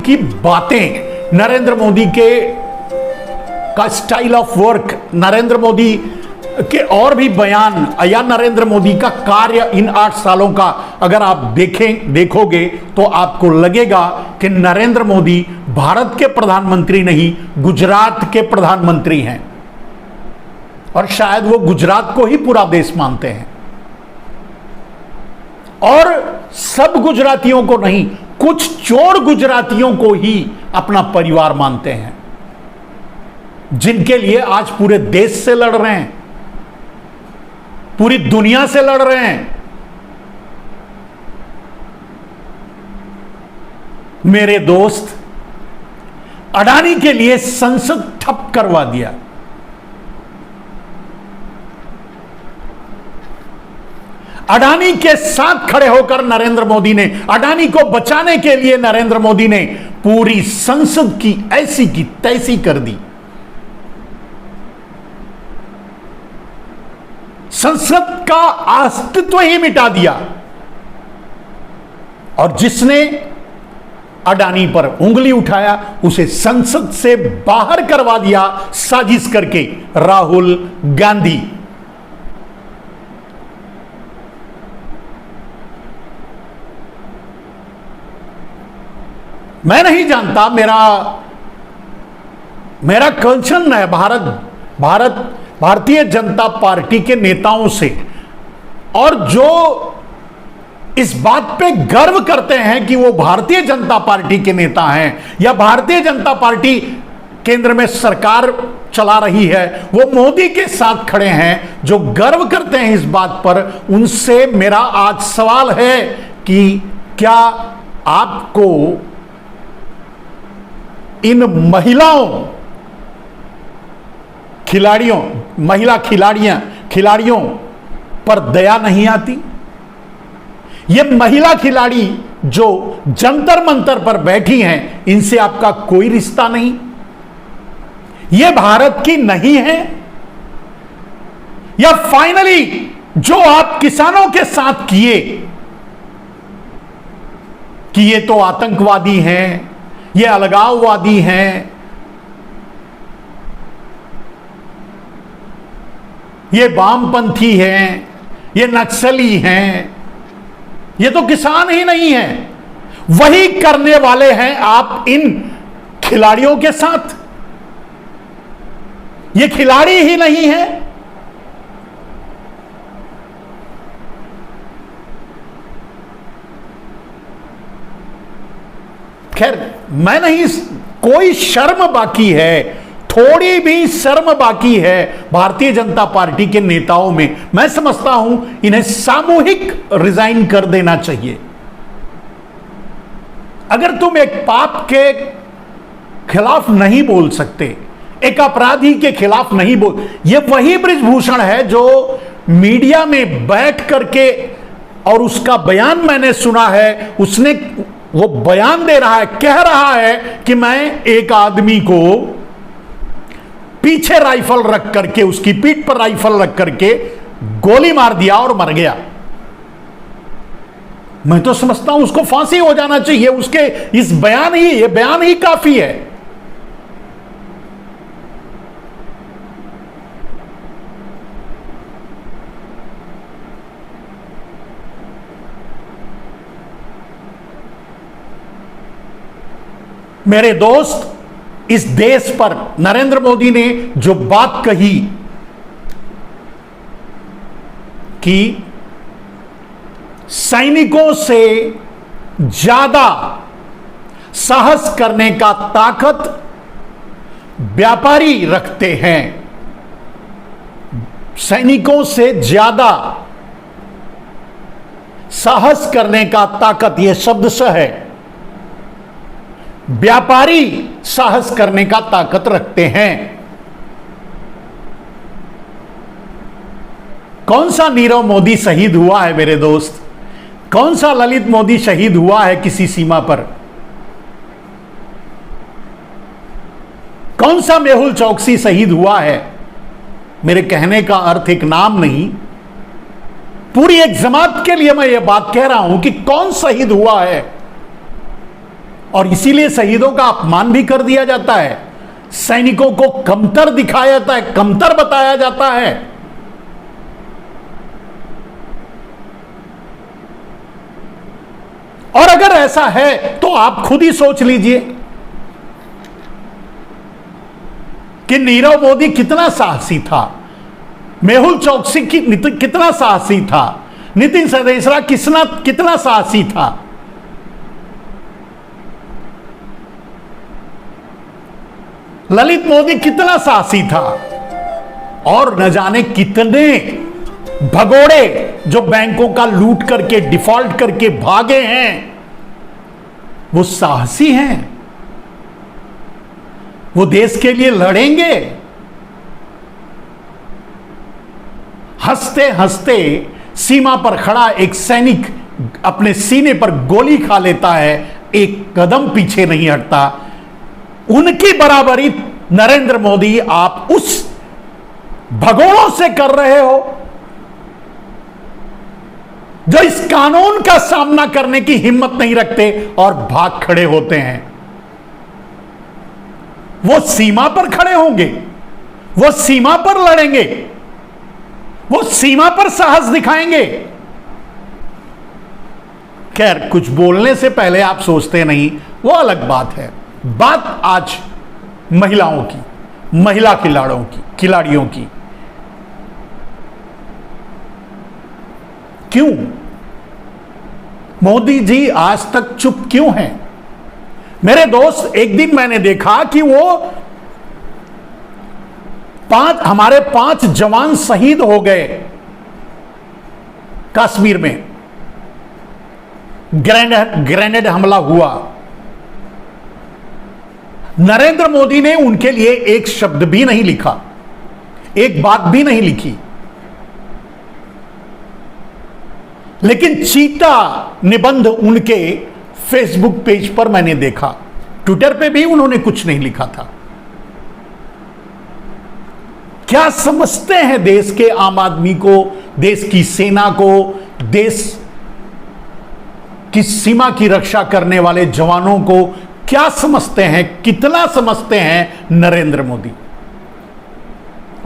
की बातें, नरेंद्र मोदी का style of work, Narendra Modi के और भी बयान या नरेंद्र मोदी का कार्य इन 8 सालों का अगर आप देखोगे तो आपको लगेगा कि नरेंद्र मोदी भारत के प्रधानमंत्री नहीं, गुजरात के प्रधानमंत्री हैं। और शायद वो गुजरात को ही पूरा देश मानते हैं, और सब गुजरातियों को नहीं, कुछ चोर गुजरातियों को ही अपना परिवार मानते हैं, जिनके लिए आज पूरे देश से लड़ रहे हैं, पूरी दुनिया से लड़ रहे हैं। मेरे दोस्त, अडानी के लिए संसद ठप करवा दिया। अडानी के साथ खड़े होकर नरेंद्र मोदी ने, अडानी को बचाने के लिए नरेंद्र मोदी ने पूरी संसद की ऐसी की तैसी कर दी। संसद का अस्तित्व ही मिटा दिया। और जिसने अडानी पर उंगली उठाया उसे संसद से बाहर करवा दिया साजिश करके, राहुल गांधी। मैं नहीं जानता, मेरा कंसर्न है भारतीय जनता पार्टी के नेताओं से, और जो इस बात पे गर्व करते हैं कि वो भारतीय जनता पार्टी के नेता हैं या भारतीय जनता पार्टी केंद्र में सरकार चला रही है, वो मोदी के साथ खड़े हैं, जो गर्व करते हैं इस बात पर, उनसे मेरा आज सवाल है कि क्या आपको इन महिला खिलाड़ियों पर दया नहीं आती? ये महिला खिलाड़ी जो जंतर मंतर पर बैठी हैं, इनसे आपका कोई रिश्ता नहीं? ये भारत की नहीं है? या फाइनली जो आप किसानों के साथ किए कि ये तो आतंकवादी हैं, ये अलगाववादी हैं, ये वामपंथी हैं, ये नक्सली हैं, ये तो किसान ही नहीं हैं, वही करने वाले हैं आप इन खिलाड़ियों के साथ? ये खिलाड़ी ही नहीं है? खैर, मैं नहीं, कोई शर्म बाकी है, थोड़ी भी शर्म बाकी है भारतीय जनता पार्टी के नेताओं में। मैं समझता हूं इन्हें सामूहिक रिजाइन कर देना चाहिए। अगर तुम एक पाप के खिलाफ नहीं बोल सकते, एक अपराधी के खिलाफ नहीं बोल, ये वही बृजभूषण है जो मीडिया में बैठ करके, और उसका बयान मैंने सुना है, उसने वो बयान दे रहा है, कह रहा है कि मैं एक आदमी को पीछे राइफल रख करके, उसकी पीठ पर राइफल रख करके गोली मार दिया और मर गया। मैं तो समझता हूं उसको फांसी हो जाना चाहिए, उसके इस ये बयान ही काफी है। मेरे दोस्त, इस देश पर नरेंद्र मोदी ने जो बात कही कि सैनिकों से ज्यादा साहस करने का ताकत व्यापारी रखते हैं, सैनिकों से ज्यादा साहस करने का ताकत, यह शब्द से है, व्यापारी साहस करने का ताकत रखते हैं। कौन सा नीरव मोदी शहीद हुआ है मेरे दोस्त? कौन सा ललित मोदी शहीद हुआ है किसी सीमा पर? कौन सा मेहुल चौकसी शहीद हुआ है? मेरे कहने का अर्थ एक नाम नहीं, पूरी एक जमात के लिए मैं यह बात कह रहा हूं कि कौन शहीद हुआ है। और इसीलिए शहीदों का अपमान भी कर दिया जाता है, सैनिकों को कमतर दिखाया जाता है, कमतर बताया जाता है। और अगर ऐसा है तो आप खुद ही सोच लीजिए कि नीरव मोदी कितना साहसी था, मेहुल चौकसी कितना साहसी था, नितिन सदेसरा कितना साहसी था। ललित मोदी कितना साहसी था। और न जाने कितने भगोड़े जो बैंकों का लूट करके डिफॉल्ट करके भागे हैं, वो साहसी हैं, वो देश के लिए लड़ेंगे। हंसते हंसते सीमा पर खड़ा एक सैनिक अपने सीने पर गोली खा लेता है, एक कदम पीछे नहीं हटता। उनकी बराबरी नरेंद्र मोदी आप उस भगोड़ों से कर रहे हो जो इस कानून का सामना करने की हिम्मत नहीं रखते और भाग खड़े होते हैं। वो सीमा पर खड़े होंगे, वो सीमा पर लड़ेंगे, वो सीमा पर साहस दिखाएंगे। खैर, कुछ बोलने से पहले आप सोचते नहीं, वो अलग बात है। बात आज महिलाओं की, महिला खिलाड़ियों की। क्यों मोदी जी आज तक चुप क्यों हैं? मेरे दोस्त, एक दिन मैंने देखा कि वो हमारे 5 जवान शहीद हो गए कश्मीर में, ग्रेनेड हमला हुआ। नरेंद्र मोदी ने उनके लिए एक शब्द भी नहीं लिखा, एक बात भी नहीं लिखी। लेकिन चीता निबंध उनके फेसबुक पेज पर मैंने देखा, ट्विटर पे भी उन्होंने कुछ नहीं लिखा था। क्या समझते हैं देश के आम आदमी को, देश की सेना को, देश की सीमा की रक्षा करने वाले जवानों को क्या समझते हैं, कितना समझते हैं नरेंद्र मोदी?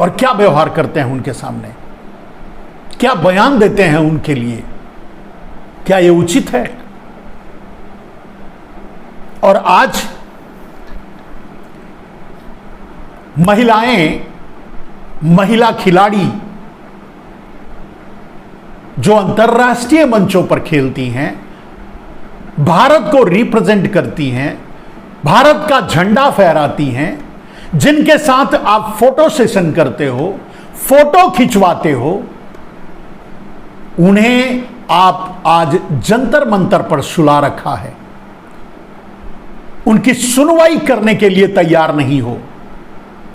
और क्या व्यवहार करते हैं उनके सामने, क्या बयान देते हैं उनके लिए? क्या यह उचित है? और आज महिला खिलाड़ी जो अंतर्राष्ट्रीय मंचों पर खेलती हैं, भारत को रिप्रेजेंट करती हैं, भारत का झंडा फहराती हैं, जिनके साथ आप फोटो सेशन करते हो, फोटो खिंचवाते हो, उन्हें आप आज जंतर मंतर पर सुला रखा है। उनकी सुनवाई करने के लिए तैयार नहीं हो।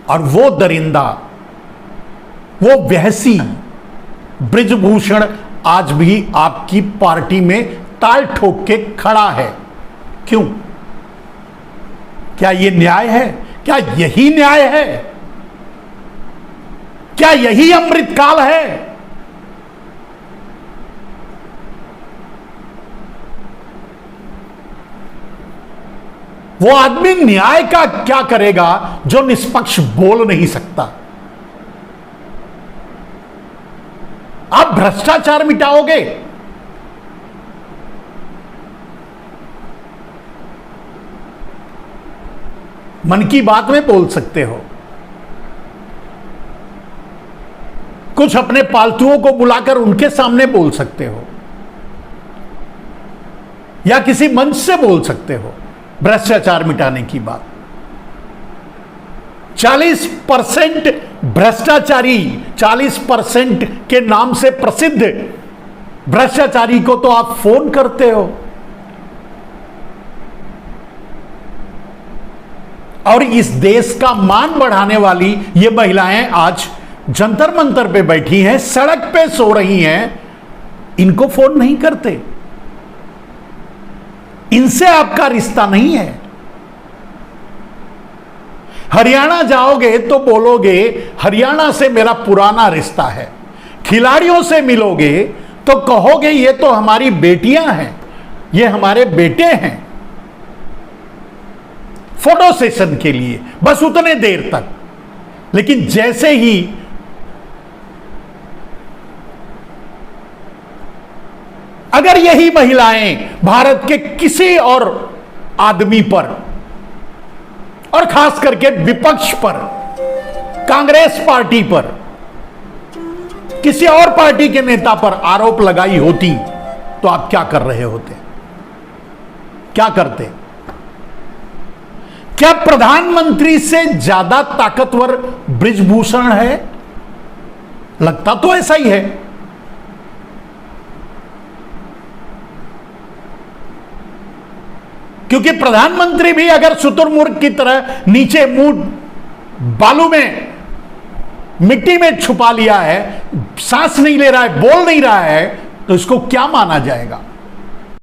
और वो दरिंदा, वो वहसी बृजभूषण आज भी आपकी पार्टी में ताल ठोक के खड़ा है। क्यों? क्या यह न्याय है? क्या यही न्याय है? क्या यही अमृतकाल है? वो आदमी न्याय का क्या करेगा जो निष्पक्ष बोल नहीं सकता? आप भ्रष्टाचार मिटाओगे? मन की बात में बोल सकते हो, कुछ अपने पालतुओं को बुलाकर उनके सामने बोल सकते हो, या किसी मंच से बोल सकते हो भ्रष्टाचार मिटाने की बात। 40% भ्रष्टाचारी, 40% के नाम से प्रसिद्ध भ्रष्टाचारी को तो आप फोन करते हो। और इस देश का मान बढ़ाने वाली ये महिलाएं आज जंतर मंतर पे बैठी हैं, सड़क पे सो रही हैं, इनको फोन नहीं करते। इनसे आपका रिश्ता नहीं है। हरियाणा जाओगे तो बोलोगे हरियाणा से मेरा पुराना रिश्ता है। खिलाड़ियों से मिलोगे तो कहोगे ये तो हमारी बेटियां हैं, ये हमारे बेटे हैं। फोटो सेशन के लिए, बस उतने देर तक। लेकिन जैसे ही अगर यही महिलाएं भारत के किसी और आदमी पर, और खास करके विपक्ष पर, कांग्रेस पार्टी पर, किसी और पार्टी के नेता पर आरोप लगाई होती, तो आप क्या कर रहे होते? क्या करते? क्या प्रधानमंत्री से ज्यादा ताकतवर बृजभूषण है? लगता तो ऐसा ही है। क्योंकि प्रधानमंत्री भी अगर शुतुरमुर्ग की तरह नीचे मुंह बालू में, मिट्टी में छुपा लिया है, सांस नहीं ले रहा है, बोल नहीं रहा है, तो इसको क्या माना जाएगा?